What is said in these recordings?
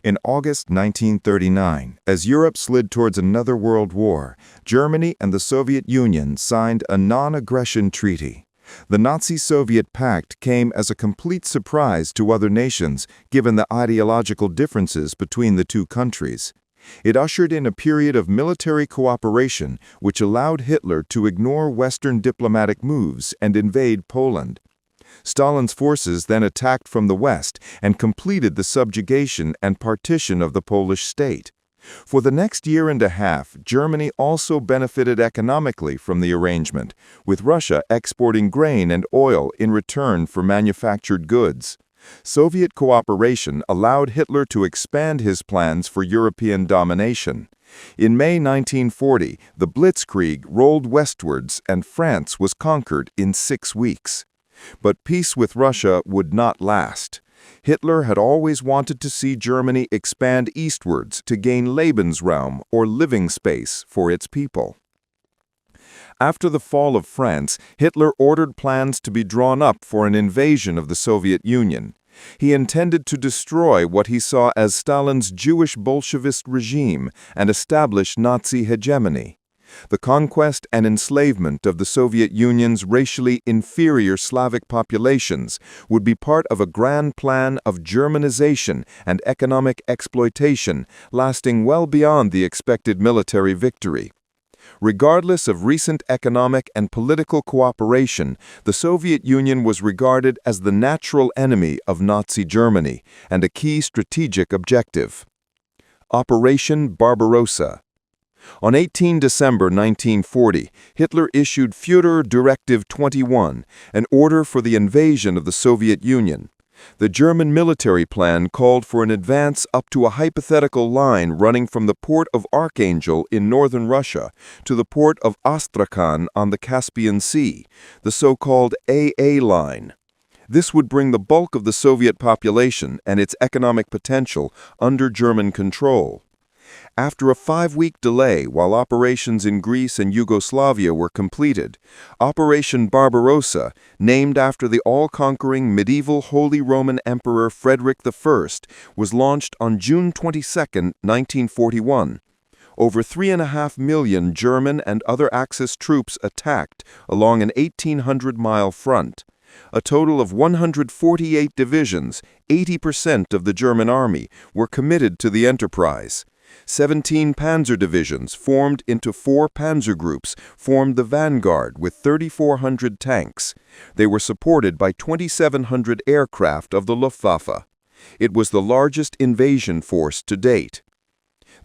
In August 1939, as Europe slid towards another world war, Germany and the Soviet Union signed a non-aggression treaty. The Nazi-Soviet pact came as a complete surprise to other nations, given the ideological differences between the two countries. It ushered in a period of military cooperation which allowed Hitler to ignore Western diplomatic moves and invade Poland. Stalin's forces then attacked from the west and completed the subjugation and partition of the Polish state. For the next year and a half, Germany also benefited economically from the arrangement, with Russia exporting grain and oil in return for manufactured goods. Soviet cooperation allowed Hitler to expand his plans for European domination. In May 1940, the Blitzkrieg rolled westwards and France was conquered in 6 weeks. But peace with Russia would not last. Hitler had always wanted to see Germany expand eastwards to gain Lebensraum, or living space, for its people. After the fall of France, Hitler ordered plans to be drawn up for an invasion of the Soviet Union. He intended to destroy what he saw as Stalin's Jewish Bolshevist regime and establish Nazi hegemony. The conquest and enslavement of the Soviet Union's racially inferior Slavic populations would be part of a grand plan of Germanization and economic exploitation lasting well beyond the expected military victory. Regardless of recent economic and political cooperation, the Soviet Union was regarded as the natural enemy of Nazi Germany and a key strategic objective. Operation Barbarossa. On 18 December 1940, Hitler issued Führer Directive 21, an order for the invasion of the Soviet Union. The German military plan called for an advance up to a hypothetical line running from the port of Archangel in northern Russia to the port of Astrakhan on the Caspian Sea, the so-called AA line. This would bring the bulk of the Soviet population and its economic potential under German control. After a 5-week delay while operations in Greece and Yugoslavia were completed, Operation Barbarossa, named after the all-conquering medieval Holy Roman Emperor Frederick I, was launched on June 22, 1941. Over 3.5 million German and other Axis troops attacked along an 1,800-mile front. A total of 148 divisions, 80% of the German army, were committed to the enterprise. 17 panzer divisions, formed into 4 panzer groups, formed the vanguard with 3,400 tanks. They were supported by 2,700 aircraft of the Luftwaffe. It was the largest invasion force to date.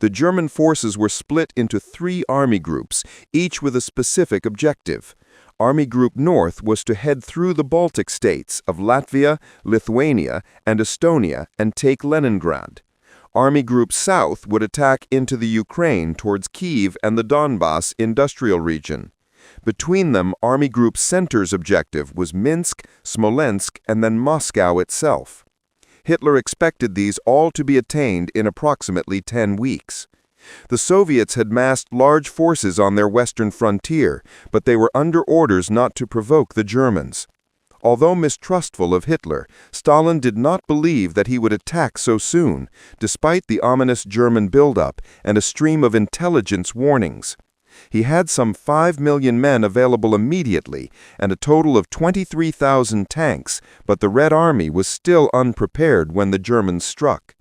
The German forces were split into 3 army groups, each with a specific objective. Army Group North was to head through the Baltic states of Latvia, Lithuania, and Estonia and take Leningrad. Army Group South would attack into the Ukraine towards Kyiv and the Donbass industrial region. Between them, Army Group Center's objective was Minsk, Smolensk, and then Moscow itself. Hitler expected these all to be attained in approximately 10 weeks. The Soviets had massed large forces on their western frontier, but they were under orders not to provoke the Germans. Although mistrustful of Hitler, Stalin did not believe that he would attack so soon, despite the ominous German buildup and a stream of intelligence warnings. He had some 5 million men available immediately and a total of 23,000 tanks, but the Red Army was still unprepared when the Germans struck.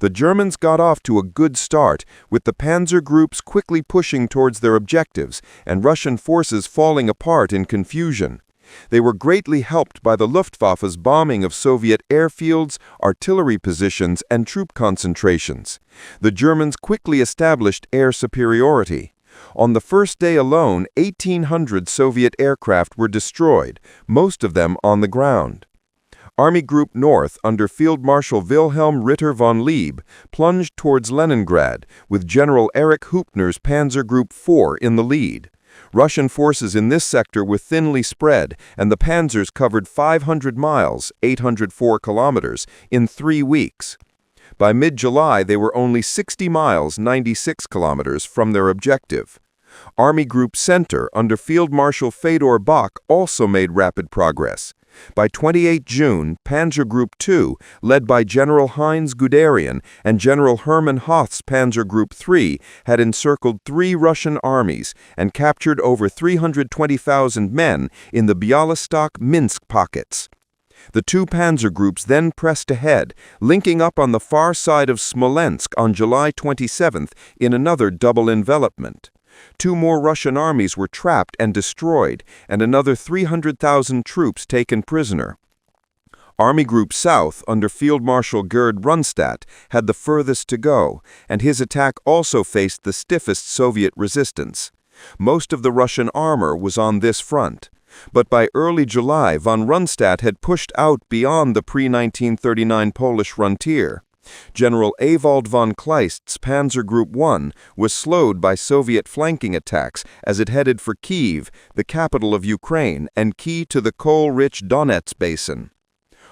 The Germans got off to a good start, with the panzer groups quickly pushing towards their objectives and Russian forces falling apart in confusion. They were greatly helped by the Luftwaffe's bombing of Soviet airfields, artillery positions, and troop concentrations. The Germans quickly established air superiority. On the first day alone, 1,800 Soviet aircraft were destroyed, most of them on the ground. Army Group North, under Field Marshal Wilhelm Ritter von Lieb, plunged towards Leningrad, with General Erich Hupner's Panzer Group 4 in the lead. Russian forces in this sector were thinly spread, and the panzers covered 500 miles, 804 kilometers, in 3 weeks. By mid-July, they were only 60 miles, 96 kilometers, from their objective. Army Group Center, under Field Marshal Fedor Bock, also made rapid progress. By 28 June, Panzer Group II, led by General Heinz Guderian and General Hermann Hoth's Panzer Group III, had encircled 3 Russian armies and captured over 320,000 men in the Bialystok-Minsk pockets. The 2 panzer groups then pressed ahead, linking up on the far side of Smolensk on July 27th in another double envelopment. 2 more Russian armies were trapped and destroyed, and another 300,000 troops taken prisoner. Army Group South, under Field Marshal Gerd Rundstedt, had the furthest to go, and his attack also faced the stiffest Soviet resistance. Most of the Russian armor was on this front. But by early July, von Rundstedt had pushed out beyond the pre-1939 Polish frontier. General Ewald von Kleist's Panzer Group I was slowed by Soviet flanking attacks as it headed for Kyiv, the capital of Ukraine and key to the coal-rich Donets basin.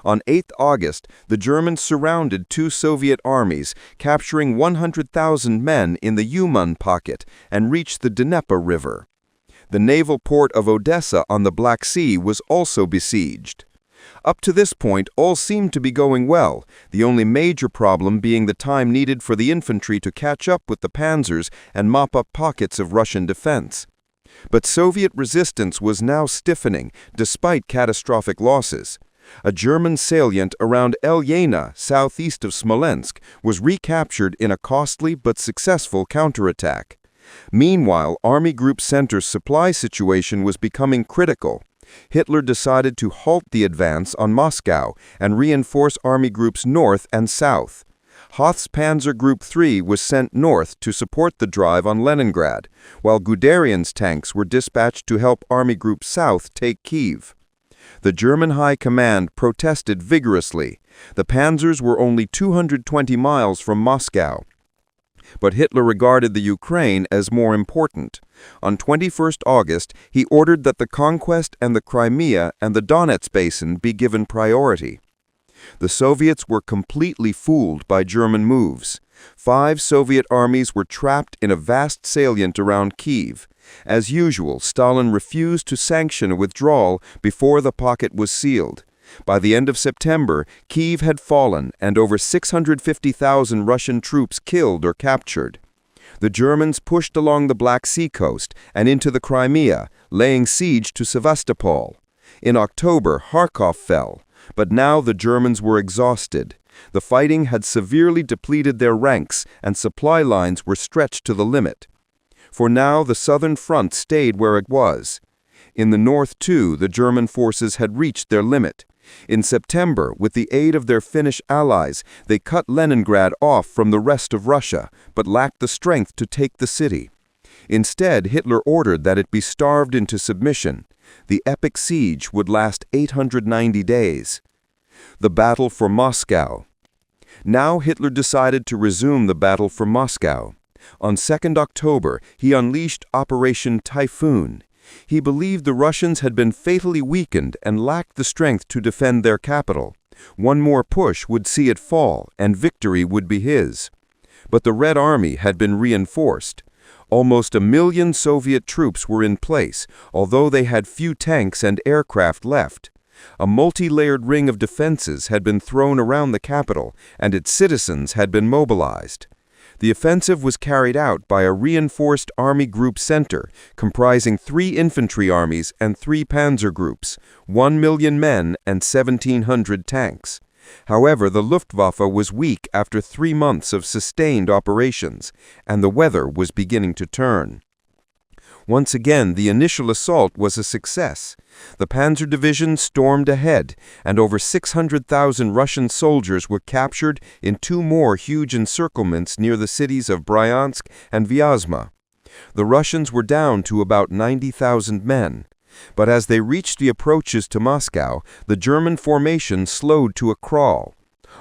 On 8 August, the Germans surrounded 2 Soviet armies, capturing 100,000 men in the Uman pocket, and reached the Dnieper River. The naval port of Odessa on the Black Sea was also besieged. Up to this point, all seemed to be going well, the only major problem being the time needed for the infantry to catch up with the panzers and mop up pockets of Russian defense. But Soviet resistance was now stiffening, despite catastrophic losses. A German salient around Elyena, southeast of Smolensk, was recaptured in a costly but successful counterattack. Meanwhile, Army Group Center's supply situation was becoming critical. Hitler decided to halt the advance on Moscow and reinforce Army Groups North and South. Hoth's Panzer Group III was sent north to support the drive on Leningrad, while Guderian's tanks were dispatched to help Army Group South take Kyiv. The German High Command protested vigorously. The panzers were only 220 miles from Moscow. But Hitler regarded the Ukraine as more important. On 21 August, he ordered that the conquest and the Crimea and the Donets basin be given priority. The Soviets were completely fooled by German moves. 5 Soviet armies were trapped in a vast salient around Kyiv. As usual, Stalin refused to sanction a withdrawal before the pocket was sealed. By the end of September, Kyiv had fallen and over 650,000 Russian troops killed or captured. The Germans pushed along the Black Sea coast and into the Crimea, laying siege to Sevastopol. In October, Kharkov fell, but now the Germans were exhausted. The fighting had severely depleted their ranks and supply lines were stretched to the limit. For now, the southern front stayed where it was. In the north, too, the German forces had reached their limit. In September, with the aid of their Finnish allies, they cut Leningrad off from the rest of Russia, but lacked the strength to take the city. Instead, Hitler ordered that it be starved into submission. The epic siege would last 890 days. The battle for Moscow. Now Hitler decided to resume the battle for Moscow. On 2 October, he unleashed Operation Typhoon. He believed the Russians had been fatally weakened and lacked the strength to defend their capital. One more push would see it fall, and victory would be his. But the Red Army had been reinforced. Almost 1 million Soviet troops were in place, although they had few tanks and aircraft left. A multi-layered ring of defenses had been thrown around the capital, and its citizens had been mobilized. The offensive was carried out by a reinforced Army Group Center, comprising 3 infantry armies and 3 panzer groups, 1 million men and 1,700 tanks. However, the Luftwaffe was weak after 3 months of sustained operations, and the weather was beginning to turn. Once again, the initial assault was a success. The Panzer Division stormed ahead, and over 600,000 Russian soldiers were captured in 2 more huge encirclements near the cities of Bryansk and Vyazma. The Russians were down to about 90,000 men. But as they reached the approaches to Moscow, the German formation slowed to a crawl.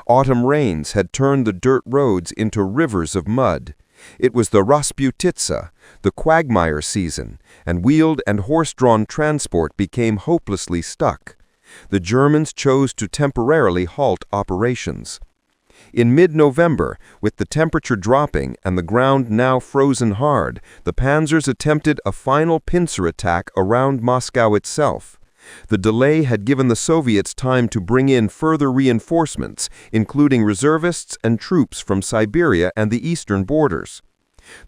Autumn rains had turned the dirt roads into rivers of mud. It was the Rasputitsa, the quagmire season, and wheeled and horse-drawn transport became hopelessly stuck. The Germans chose to temporarily halt operations. In mid-November, with the temperature dropping and the ground now frozen hard, the panzers attempted a final pincer attack around Moscow itself. The delay had given the Soviets time to bring in further reinforcements, including reservists and troops from Siberia and the eastern borders.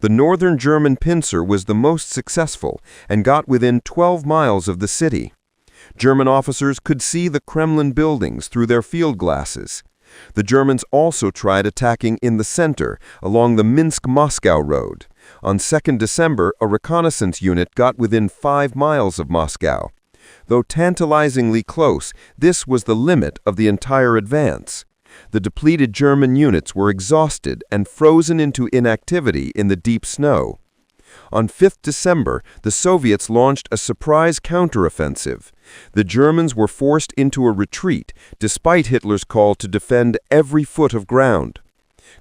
The northern German pincer was the most successful and got within 12 miles of the city. German officers could see the Kremlin buildings through their field glasses. The Germans also tried attacking in the center, along the Minsk-Moscow road. On 2 December, a reconnaissance unit got within 5 miles of Moscow. Though tantalizingly close, this was the limit of the entire advance. The depleted German units were exhausted and frozen into inactivity in the deep snow. On 5 December, the Soviets launched a surprise counteroffensive. The Germans were forced into a retreat, despite Hitler's call to defend every foot of ground.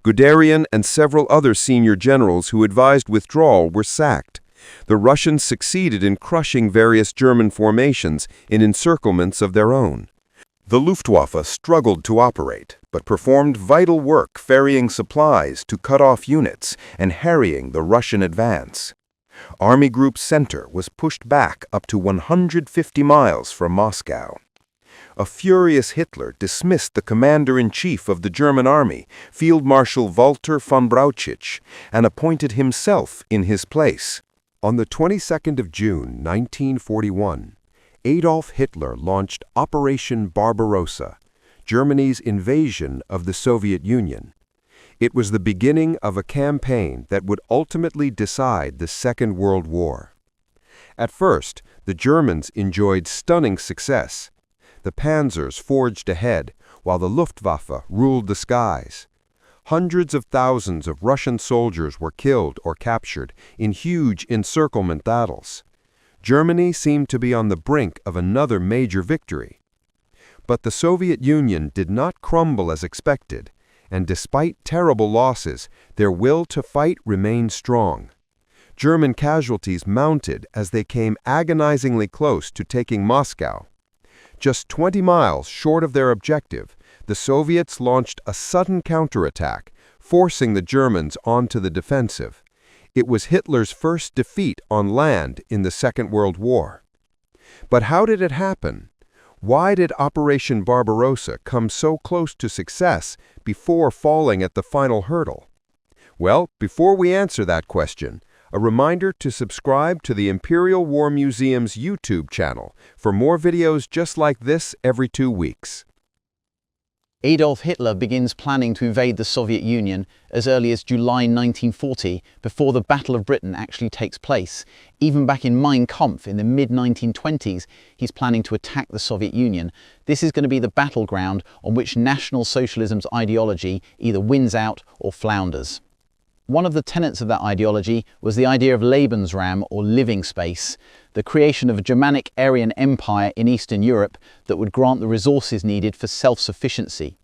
Guderian and several other senior generals who advised withdrawal were sacked. The Russians succeeded in crushing various German formations in encirclements of their own. The Luftwaffe struggled to operate, but performed vital work ferrying supplies to cut off units and harrying the Russian advance. Army Group Center was pushed back up to 150 miles from Moscow. A furious Hitler dismissed the commander-in-chief of the German army, Field Marshal Walter von Brauchitsch, and appointed himself in his place. On the 22nd of June, 1941, Adolf Hitler launched Operation Barbarossa, Germany's invasion of the Soviet Union. It was the beginning of a campaign that would ultimately decide the Second World War. At first, the Germans enjoyed stunning success. The panzers forged ahead, while the Luftwaffe ruled the skies. Hundreds of thousands of Russian soldiers were killed or captured in huge encirclement battles. Germany seemed to be on the brink of another major victory. But the Soviet Union did not crumble as expected, and despite terrible losses, their will to fight remained strong. German casualties mounted as they came agonizingly close to taking Moscow. Just 20 miles short of their objective, the Soviets launched a sudden counterattack, forcing the Germans onto the defensive. It was Hitler's first defeat on land in the Second World War. But how did it happen? Why did Operation Barbarossa come so close to success before falling at the final hurdle? Well, before we answer that question, a reminder to subscribe to the Imperial War Museum's YouTube channel for more videos just like this every 2 weeks. Adolf Hitler begins planning to invade the Soviet Union as early as July 1940, before the Battle of Britain actually takes place. Even back in Mein Kampf in the mid-1920s, he's planning to attack the Soviet Union. This is going to be the battleground on which National Socialism's ideology either wins out or flounders. One of the tenets of that ideology was the idea of Lebensraum, or living space, the creation of a Germanic Aryan empire in Eastern Europe that would grant the resources needed for self-sufficiency.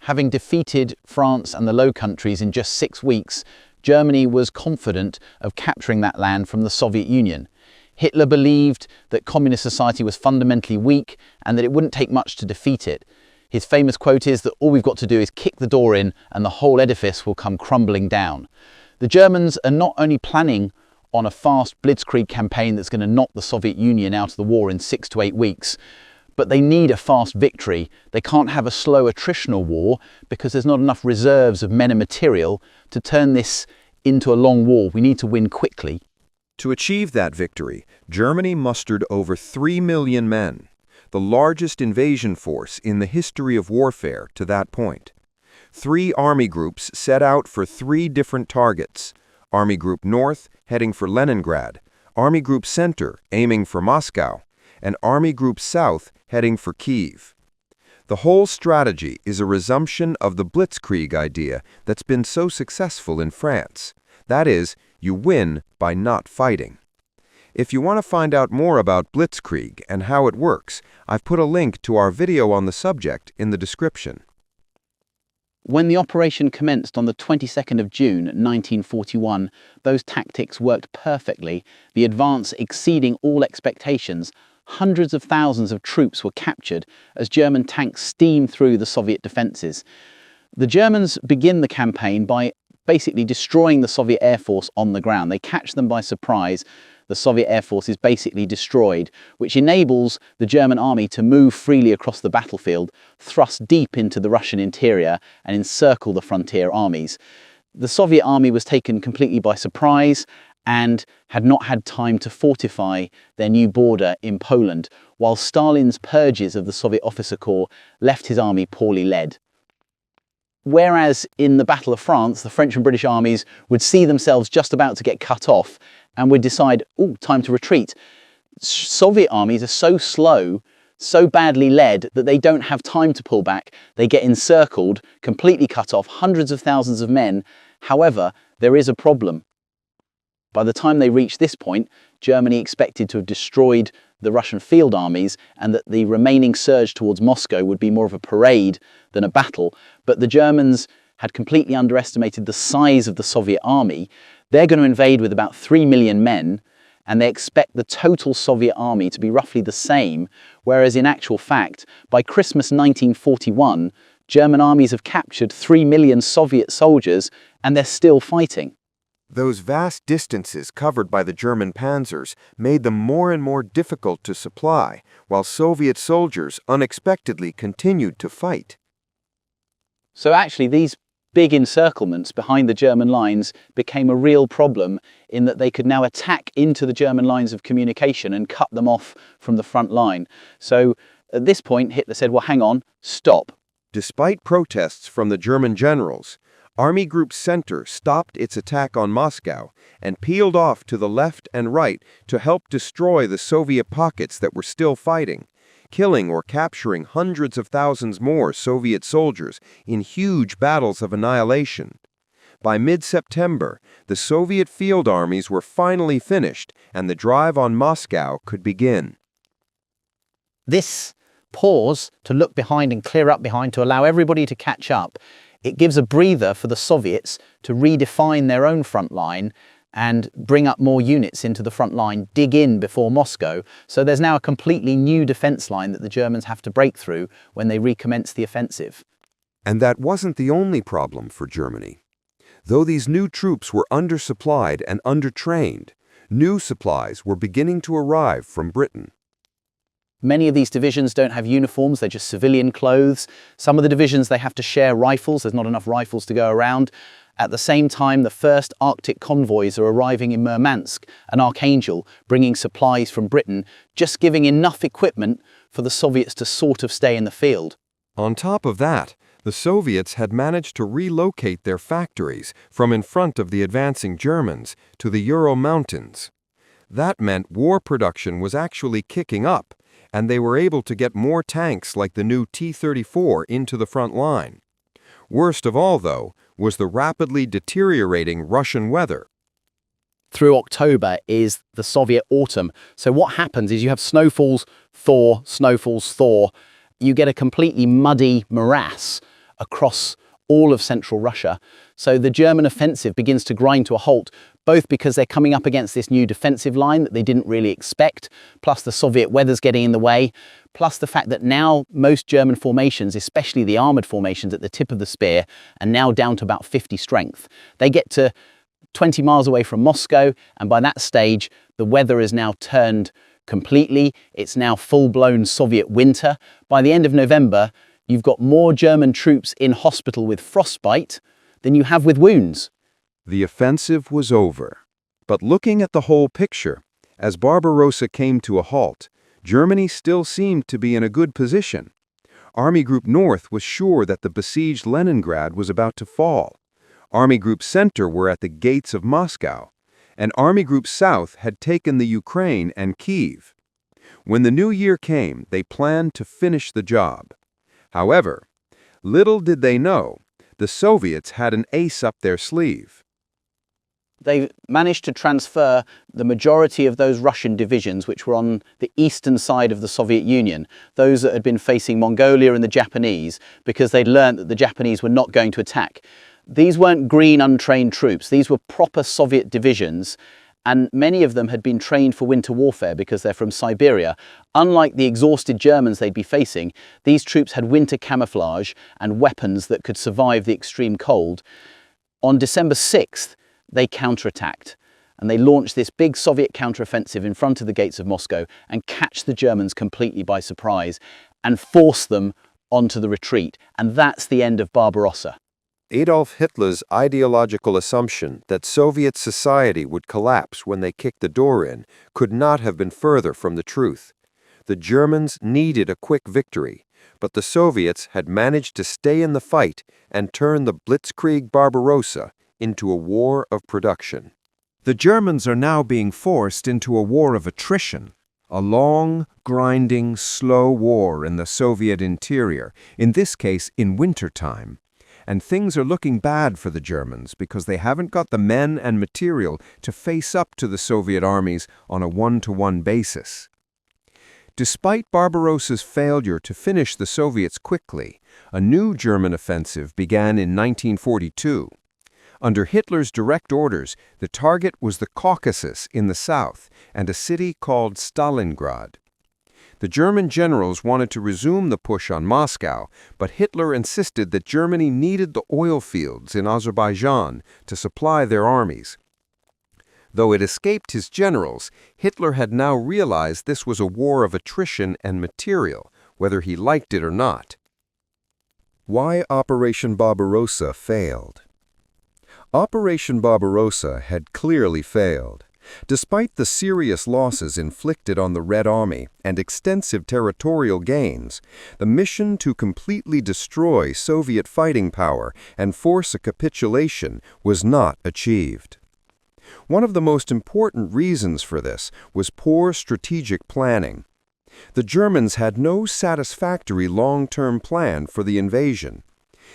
Having defeated France and the Low Countries in just 6 weeks, Germany was confident of capturing that land from the Soviet Union. Hitler believed that communist society was fundamentally weak and that it wouldn't take much to defeat it. His famous quote is that all we've got to do is kick the door in and the whole edifice will come crumbling down. The Germans are not only planning on a fast Blitzkrieg campaign that's going to knock the Soviet Union out of the war in 6 to 8 weeks, but they need a fast victory. They can't have a slow attritional war because there's not enough reserves of men and material to turn this into a long war. We need to win quickly. To achieve that victory, Germany mustered over 3 million men, the largest invasion force in the history of warfare to that point. 3 army groups set out for 3 different targets: Army Group North, heading for Leningrad; Army Group Center, aiming for Moscow; and Army Group South, heading for Kyiv. The whole strategy is a resumption of the Blitzkrieg idea that's been so successful in France. That is, you win by not fighting. If you want to find out more about Blitzkrieg and how it works, I've put a link to our video on the subject in the description. When the operation commenced on the 22nd of June 1941, those tactics worked perfectly, the advance exceeding all expectations. Hundreds of thousands of troops were captured as German tanks steamed through the Soviet defences. The Germans begin the campaign by basically destroying the Soviet Air Force on the ground. They catch them by surprise. the Soviet Air Force is basically destroyed, which enables the German army to move freely across the battlefield, thrust deep into the Russian interior and encircle the frontier armies. The Soviet army was taken completely by surprise and had not had time to fortify their new border in Poland, while Stalin's purges of the Soviet officer corps left his army poorly led. Whereas in the Battle of France, the French and British armies would see themselves just about to get cut off and would decide, oh, time to retreat. Soviet armies are so slow, so badly led, that they don't have time to pull back. They get encircled, completely cut off, hundreds of thousands of men. However, there is a problem. By the time they reach this point, Germany expected to have destroyed the Russian field armies and that the remaining surge towards Moscow would be more of a parade than a battle. But the Germans had completely underestimated the size of the Soviet army. They're going to invade with about 3 million men, and they expect the total Soviet army to be roughly the same, whereas in actual fact, by Christmas 1941, German armies have captured 3 million Soviet soldiers and they're still fighting. Those vast distances covered by the German panzers made them more and more difficult to supply, while Soviet soldiers unexpectedly continued to fight. So actually these big encirclements behind the German lines became a real problem in that they could now attack into the German lines of communication and cut them off from the front line. So at this point Hitler said, well, hang on, stop. Despite protests from the German generals, Army Group Center stopped its attack on Moscow and peeled off to the left and right to help destroy the Soviet pockets that were still fighting, killing or capturing hundreds of thousands more Soviet soldiers in huge battles of annihilation. By mid-September, the Soviet field armies were finally finished and the drive on Moscow could begin. This pause to look behind and clear up behind to allow everybody to catch up, it gives a breather for the Soviets to redefine their own front line and bring up more units into the front line, dig in before Moscow. So there's now a completely new defense line that the Germans have to break through when they recommence the offensive. And that wasn't the only problem for Germany. Though these new troops were undersupplied and undertrained, new supplies were beginning to arrive from Britain. Many of these divisions don't have uniforms, they're just civilian clothes. Some of the divisions, they have to share rifles, there's not enough rifles to go around. At the same time, the first Arctic convoys are arriving in Murmansk and Archangel, bringing supplies from Britain, just giving enough equipment for the Soviets to sort of stay in the field. On top of that, the Soviets had managed to relocate their factories from in front of the advancing Germans to the Ural Mountains. That meant war production was actually kicking up, and they were able to get more tanks like the new T-34 into the front line. Worst of all, though, was the rapidly deteriorating Russian weather. Through October is the Soviet autumn. So what happens is you have snowfalls, thaw, snowfalls, thaw. You get a completely muddy morass across all of central Russia. So the German offensive begins to grind to a halt, both because they're coming up against this new defensive line that they didn't really expect, plus the Soviet weather's getting in the way, plus the fact that now most German formations, especially the armoured formations at the tip of the spear, are now down to about 50 strength. They get to 20 miles away from Moscow, and by that stage, the weather is now turned completely. It's now full-blown Soviet winter. By the end of November, you've got more German troops in hospital with frostbite than you have with wounds. The offensive was over. But looking at the whole picture, as Barbarossa came to a halt, Germany still seemed to be in a good position. Army Group North was sure that the besieged Leningrad was about to fall. Army Group Center were at the gates of Moscow, and Army Group South had taken the Ukraine and Kyiv. When the new year came, they planned to finish the job. However, little did they know, the Soviets had an ace up their sleeve. They managed to transfer the majority of those Russian divisions which were on the eastern side of the Soviet Union, those that had been facing Mongolia and the Japanese, because they'd learned that the Japanese were not going to attack. These weren't green, untrained troops. These were proper Soviet divisions, and many of them had been trained for winter warfare because they're from Siberia. Unlike the exhausted Germans they'd be facing, these troops had winter camouflage and weapons that could survive the extreme cold. On December 6th, they counterattacked. and they launch this big Soviet counteroffensive in front of the gates of Moscow and catch the Germans completely by surprise and force them onto the retreat. And that's the end of Barbarossa. Adolf Hitler's ideological assumption that Soviet society would collapse when they kicked the door in could not have been further from the truth. The Germans needed a quick victory, but the Soviets had managed to stay in the fight and turn the Blitzkrieg Barbarossa into a war of production. The Germans are now being forced into a war of attrition, a long, grinding, slow war in the Soviet interior, in this case in wintertime. And things are looking bad for the Germans because they haven't got the men and material to face up to the Soviet armies on a one-to-one basis. Despite Barbarossa's failure to finish the Soviets quickly, a new German offensive began in 1942. Under Hitler's direct orders, the target was the Caucasus in the south and a city called Stalingrad. The German generals wanted to resume the push on Moscow, but Hitler insisted that Germany needed the oil fields in Azerbaijan to supply their armies. Though it escaped his generals, Hitler had now realized this was a war of attrition and material, whether he liked it or not. Why Operation Barbarossa failed? Operation Barbarossa had clearly failed. Despite the serious losses inflicted on the Red Army and extensive territorial gains, the mission to completely destroy Soviet fighting power and force a capitulation was not achieved. One of the most important reasons for this was poor strategic planning. The Germans had no satisfactory long-term plan for the invasion.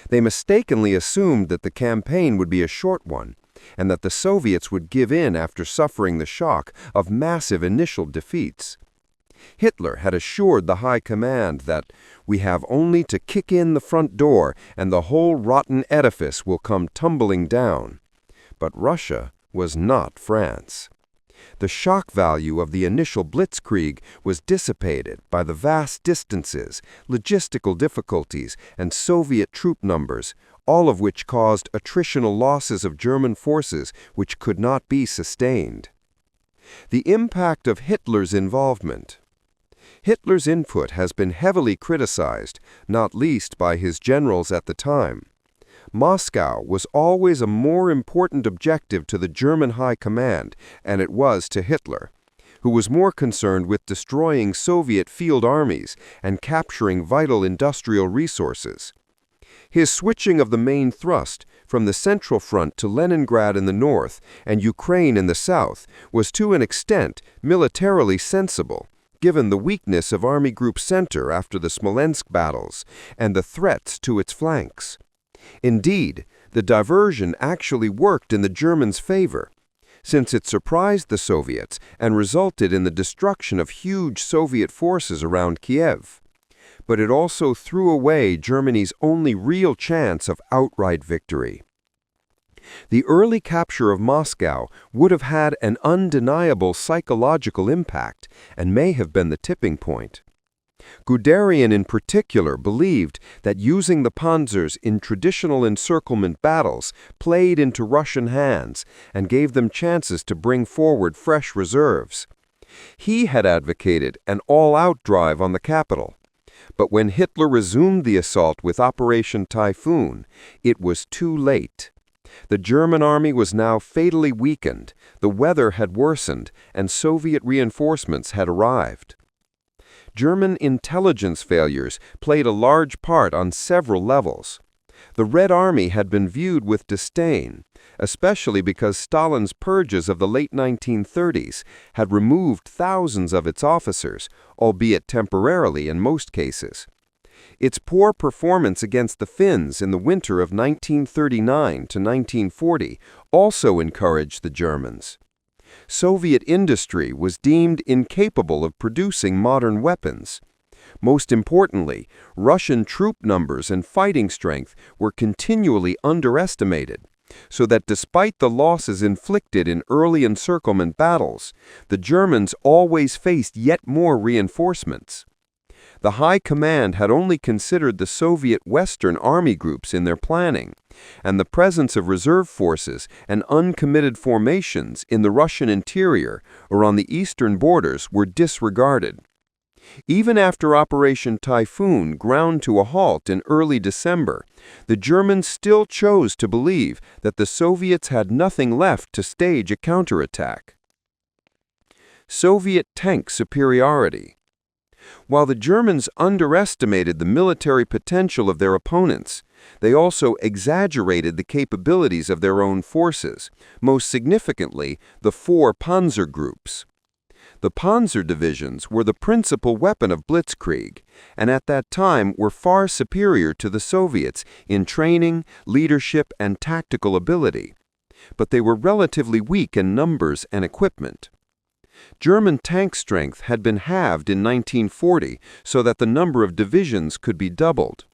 They mistakenly assumed that the campaign would be a short one, and that the Soviets would give in after suffering the shock of massive initial defeats. Hitler had assured the High Command that we have only to kick in the front door and the whole rotten edifice will come tumbling down. But Russia was not France. The shock value of the initial Blitzkrieg was dissipated by the vast distances, logistical difficulties, and Soviet troop numbers, all of which caused attritional losses of German forces which could not be sustained. The impact of Hitler's involvement. Hitler's input has been heavily criticized, not least by his generals at the time. Moscow was always a more important objective to the German High Command, and it was to Hitler, who was more concerned with destroying Soviet field armies and capturing vital industrial resources. His switching of the main thrust from the Central Front to Leningrad in the north and Ukraine in the south was to an extent militarily sensible, given the weakness of Army Group Center after the Smolensk battles and the threats to its flanks. Indeed, the diversion actually worked in the Germans' favor, since it surprised the Soviets and resulted in the destruction of huge Soviet forces around Kiev. But it also threw away Germany's only real chance of outright victory. The early capture of Moscow would have had an undeniable psychological impact and may have been the tipping point. Guderian in particular believed that using the panzers in traditional encirclement battles played into Russian hands and gave them chances to bring forward fresh reserves. He had advocated an all-out drive on the capital. But when Hitler resumed the assault with Operation Typhoon, it was too late. The German army was now fatally weakened, the weather had worsened, and Soviet reinforcements had arrived. German intelligence failures played a large part on several levels. The Red Army had been viewed with disdain, especially because Stalin's purges of the late 1930s had removed thousands of its officers, albeit temporarily in most cases. Its poor performance against the Finns in the winter of 1939 to 1940 also encouraged the Germans. Soviet industry was deemed incapable of producing modern weapons. Most importantly, Russian troop numbers and fighting strength were continually underestimated, so that despite the losses inflicted in early encirclement battles, the Germans always faced yet more reinforcements. The High Command had only considered the Soviet Western Army groups in their planning, and the presence of reserve forces and uncommitted formations in the Russian interior or on the eastern borders were disregarded. Even after Operation Typhoon ground to a halt in early December, the Germans still chose to believe that the Soviets had nothing left to stage a counterattack. Soviet tank superiority. While the Germans underestimated the military potential of their opponents, they also exaggerated the capabilities of their own forces, most significantly the 4 panzer groups. The panzer divisions were the principal weapon of Blitzkrieg, and at that time were far superior to the Soviets in training, leadership, and tactical ability. But they were relatively weak in numbers and equipment. German tank strength had been halved in 1940 so that the number of divisions could be doubled.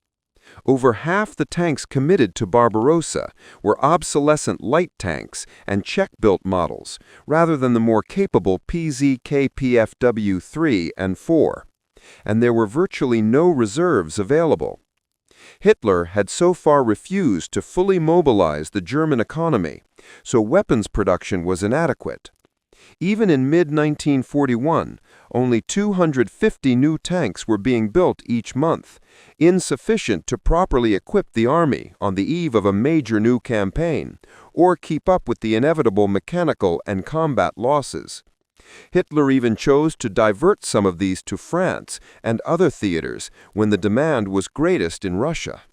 Over half the tanks committed to Barbarossa were obsolescent light tanks and Czech-built models, rather than the more capable PZKPFW-3 and 4, and there were virtually no reserves available. Hitler had so far refused to fully mobilize the German economy, so weapons production was inadequate. Even in mid-1941, only 250 new tanks were being built each month, insufficient to properly equip the army on the eve of a major new campaign, or keep up with the inevitable mechanical and combat losses. Hitler even chose to divert some of these to France and other theaters when the demand was greatest in Russia.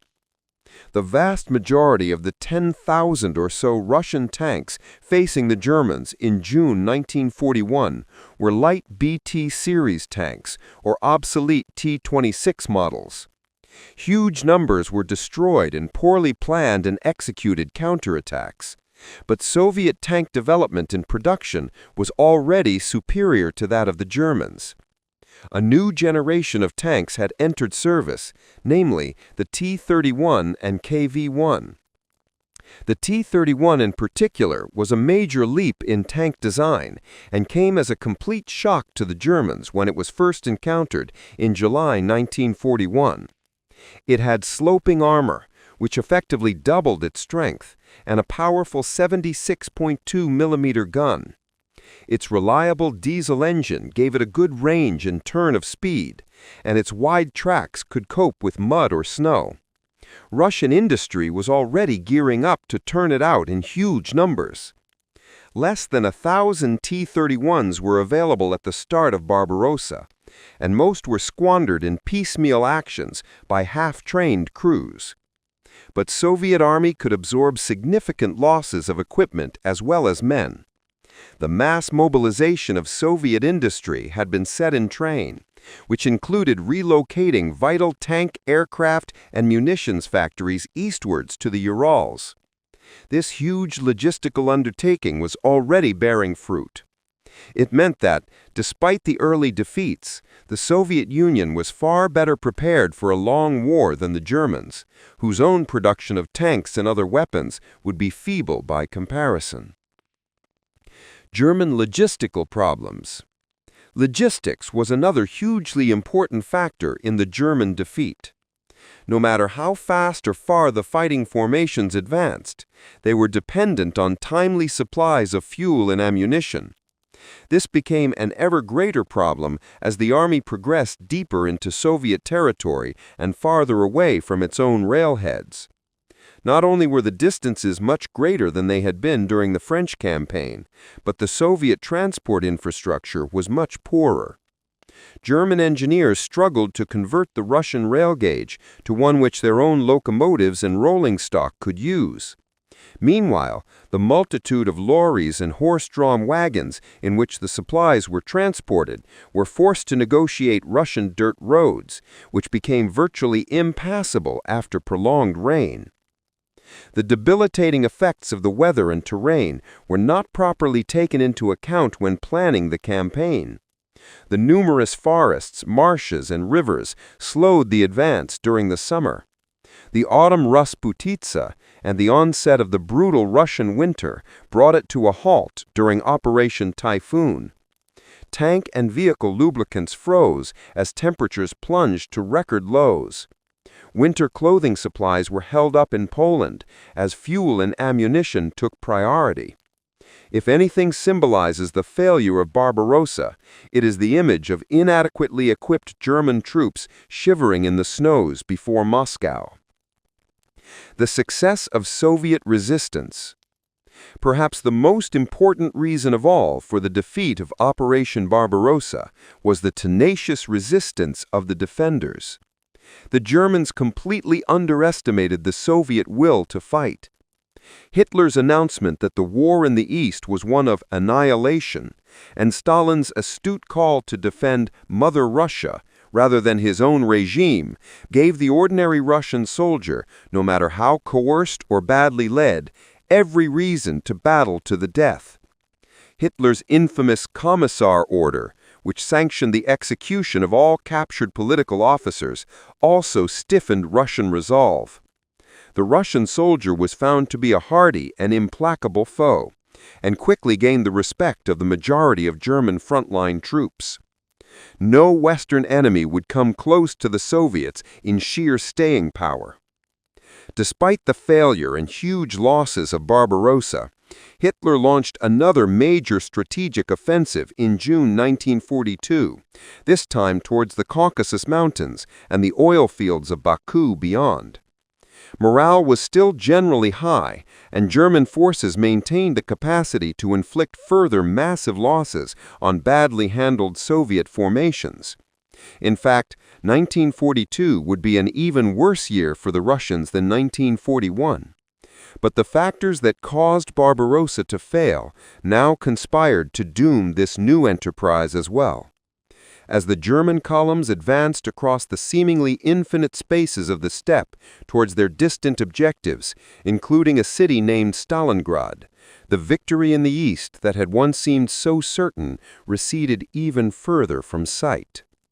The vast majority of the 10,000 or so Russian tanks facing the Germans in June 1941 were light BT series tanks or obsolete T-26 models. Huge numbers were destroyed in poorly planned and executed counterattacks, but Soviet tank development and production was already superior to that of the Germans. A new generation of tanks had entered service, namely the T-31 and KV-1. The T-31 in particular was a major leap in tank design and came as a complete shock to the Germans when it was first encountered in July 1941. It had sloping armor, which effectively doubled its strength, and a powerful 76.2 mm gun. Its reliable diesel engine gave it a good range and turn of speed, and its wide tracks could cope with mud or snow. Russian industry was already gearing up to turn it out in huge numbers. Less than 1,000 T-31s were available at the start of Barbarossa, and most were squandered in piecemeal actions by half-trained crews. But Soviet Army could absorb significant losses of equipment as well as men. The mass mobilization of Soviet industry had been set in train, which included relocating vital tank, aircraft, and munitions factories eastwards to the Urals. This huge logistical undertaking was already bearing fruit. It meant that, despite the early defeats, the Soviet Union was far better prepared for a long war than the Germans, whose own production of tanks and other weapons would be feeble by comparison. German logistical problems. Logistics was another hugely important factor in the German defeat. No matter how fast or far the fighting formations advanced, they were dependent on timely supplies of fuel and ammunition. This became an ever greater problem as the army progressed deeper into Soviet territory and farther away from its own railheads. Not only were the distances much greater than they had been during the French campaign, but the Soviet transport infrastructure was much poorer. German engineers struggled to convert the Russian rail gauge to one which their own locomotives and rolling stock could use. Meanwhile, the multitude of lorries and horse-drawn wagons in which the supplies were transported were forced to negotiate Russian dirt roads, which became virtually impassable after prolonged rain. The debilitating effects of the weather and terrain were not properly taken into account when planning the campaign. The numerous forests, marshes, and rivers slowed the advance during the summer. The autumn Rasputitsa and the onset of the brutal Russian winter brought it to a halt during Operation Typhoon. tank and vehicle lubricants froze as temperatures plunged to record lows. Winter clothing supplies were held up in Poland as fuel and ammunition took priority. If anything symbolizes the failure of Barbarossa, it is the image of inadequately equipped German troops shivering in the snows before Moscow. The success of Soviet resistance. Perhaps the most important reason of all for the defeat of Operation Barbarossa was the tenacious resistance of the defenders. The Germans completely underestimated the Soviet will to fight. Hitler's announcement that the war in the East was one of annihilation, and Stalin's astute call to defend Mother Russia rather than his own regime, gave the ordinary Russian soldier, no matter how coerced or badly led, every reason to battle to the death. Hitler's infamous Commissar order, which sanctioned the execution of all captured political officers, also stiffened Russian resolve. The Russian soldier was found to be a hardy and implacable foe, and quickly gained the respect of the majority of German frontline troops. No Western enemy would come close to the Soviets in sheer staying power. Despite the failure and huge losses of Barbarossa, Hitler launched another major strategic offensive in June 1942, this time towards the Caucasus Mountains and the oil fields of Baku beyond. Morale was still generally high, and German forces maintained the capacity to inflict further massive losses on badly handled Soviet formations. In fact, 1942 would be an even worse year for the Russians than 1941. But the factors that caused Barbarossa to fail now conspired to doom this new enterprise as well. As the German columns advanced across the seemingly infinite spaces of the steppe towards their distant objectives, including a city named Stalingrad, the victory in the east that had once seemed so certain receded even further from sight.